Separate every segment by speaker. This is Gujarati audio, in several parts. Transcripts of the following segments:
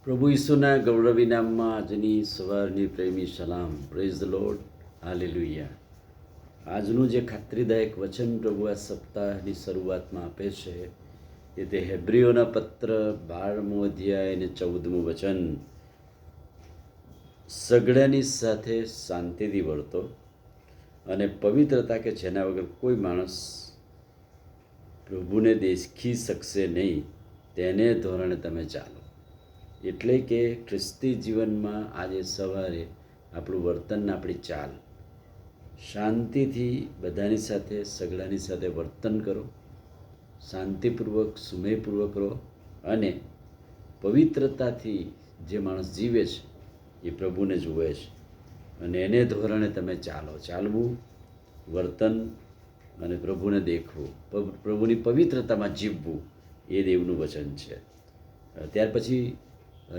Speaker 1: પ્રભુ ઈસુના ગૌરવી નામમાં આજની સવારની પ્રેમી સલામ. Praise the lord, hallelujah. આજનું જે ખાતરીદાયક વચન પ્રભુ આ સપ્તાહની શરૂઆતમાં આપે છે એ તે હેબ્રીઓના પત્ર 12મો અધ્યાય અને 14મું વચન. સગડાની સાથે શાંતિથી વર્તો અને પવિત્રતા કે જેના વગર કોઈ માણસ પ્રભુને દેખી શકશે નહીં તેને ધોરણે તમે ચાલો. એટલે કે ખ્રિસ્તી જીવનમાં આજે સવારે આપણું વર્તન, આપણી ચાલ શાંતિથી બધાની સાથે, સગડાની સાથે વર્તન કરો, શાંતિપૂર્વક, સુમેયપૂર્વક રહો અને પવિત્રતાથી જે માણસ જીવે છે એ પ્રભુને જુએ છે અને એને ધોરણે તમે ચાલો. ચાલવું, વર્તન અને પ્રભુને દેખવું, પ્રભુની પવિત્રતામાં જીવવું એ દેવનું વચન છે. ત્યાર પછી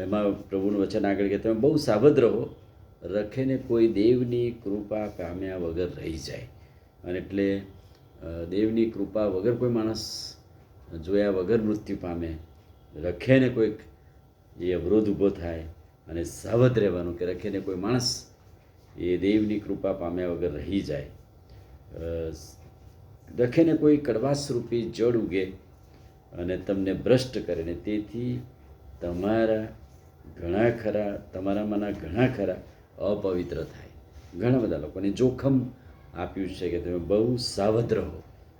Speaker 1: એમાં પ્રભુનું વચન આગળ કે તમે બહુ સાવધ રહો, રખેને કોઈ દેવની કૃપા પામ્યા વગર રહી જાય. અને એટલે દેવની કૃપા વગર કોઈ માણસ જોયા વગર મૃત્યુ પામે, રખેને કોઈક એ અવરોધ ઊભો થાય અને સાવધ રહેવાનું કે રખેને કોઈ માણસ એ દેવની કૃપા પામ્યા વગર રહી જાય. રખેને કોઈ કડવાશરૂપી જળ ઉગે અને તમને ભ્રષ્ટ કરે ને તેથી તમારામાંના ઘણા ખરા અપવિત્ર થાય. ઘણા બધા લોકોને જોખમ આપ્યું છે કે તમે બહુ સાવધ રહો.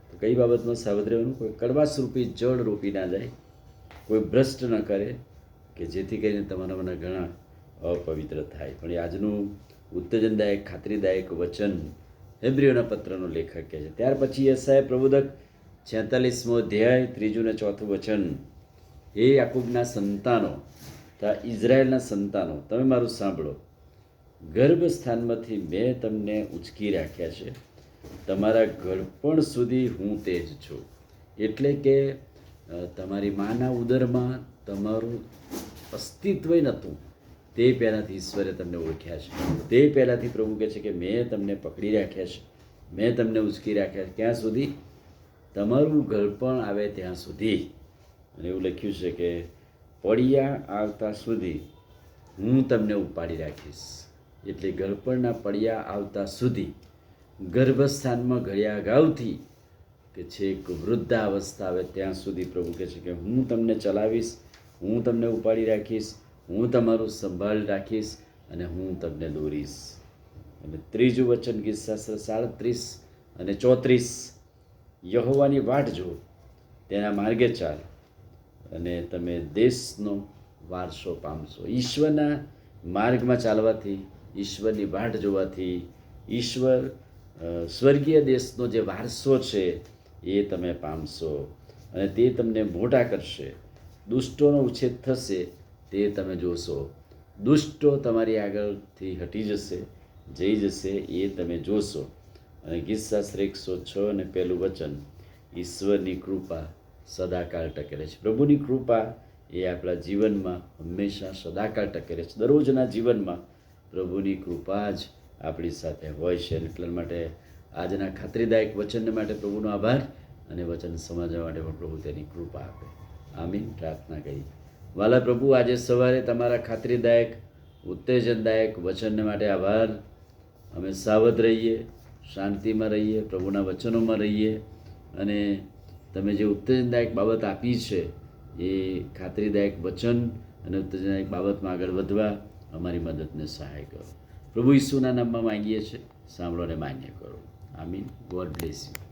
Speaker 1: તો કઈ બાબતમાં સાવધ રહેવાનું? કોઈ કડવાશરૂપી જળ રોપી ના જાય, કોઈ ભ્રષ્ટ ન કરે કે જેથી કરીને તમારામાંના ઘણા અપવિત્ર થાય. પણ એ આજનું ઉત્તેજનદાયક, ખાતરીદાયક વચન હેબ્રીઓના પત્રનો લેખક કહે છે. ત્યાર પછી યશાયા પ્રબોધક 46મો અધ્યાય 3 અને 4 વચન. હે યાકૂબના સંતાનો તથા ઇઝરાયેલના સંતાનો, તમે મારું સાંભળો. ગર્ભસ્થાનમાંથી મેં તમને ઉંચકી રાખ્યા છે, તમારા ઘડપણ સુધી હું તે જ છું. એટલે કે તમારી માના ઉદરમાં તમારું અસ્તિત્વ નહોતું તે પહેલાંથી ઈશ્વરે તમને ઓળખ્યા છે. તે પહેલાંથી પ્રભુ કહે છે કે મેં તમને પકડી રાખ્યા છે, મેં તમને ઉંચકી રાખ્યા છે. ક્યાં સુધી? તમારું ઘડપણ આવે ત્યાં સુધી. અને એવું લખ્યું છે કે પડિયા આવતા સુધી હું તમને ઉપાડી રાખીશ. એટલે ઘડપણના પડિયા આવતા સુધી, ગર્ભસ્થાનમાં ઘડ્યા અગાઉથી કે છેક વૃદ્ધાવસ્થા આવે ત્યાં સુધી પ્રભુ કહે છે કે હું તમને ચલાવીશ, હું તમને ઉપાડી રાખીશ, હું તમારું સંભાળ રાખીશ અને હું તમને દોરીશ. અને ત્રીજું વચન ગીતશાસ્ત્ર 37 અને 34. યહોવાની વાટ જો, તેના માર્ગે ચાલ અને તમે દેશનો વારસો પામશો. ઈશ્વરના માર્ગમાં ચાલવાથી, ઈશ્વરની વાટ જોવાથી સ્વર્ગીય દેશનો જે વારસો છે એ તમે પામશો અને તે તમને મોટા કરશે. દુષ્ટોનો ઉછેદ થશે તે તમે જોશો. દુષ્ટો તમારી આગળથી હટી જશે, જઈ જશે એ તમે જોશો. અને ગીતશાસ્ત્ર 106 અને 1 વચન. ઈશ્વરની કૃપા સદાકાળ ટકે રહે છે. પ્રભુની કૃપા એ આપણા જીવનમાં હંમેશા સદાકાળ ટકે રહે છે. દરરોજના જીવનમાં પ્રભુની કૃપા જ આપણી સાથે હોય છે. એટલા માટે આજના ખાતરીદાયક વચનને માટે પ્રભુનો આભાર અને વચન સમજવા માટે પણ પ્રભુ તેની કૃપા આપે. આમીન. પ્રાર્થના કરી. વાલા પ્રભુ, આજે સવારે તમારા ખાતરીદાયક, ઉત્તેજનદાયક વચનને માટે આભાર. અમે સાવધ રહીએ, શાંતિમાં રહીએ, પ્રભુના વચનોમાં રહીએ અને તમે જે ઉત્તેજનદાયક બાબત આપી છે એ ખાતરીદાયક વચન અને ઉત્તેજનદાયક બાબતમાં આગળ વધવા અમારી મદદને સહાય કરો. પ્રભુ ઈસુના નામમાં માંગીએ છીએ, સાંભળો અને માન્ય કરો. આમીન. God bless you.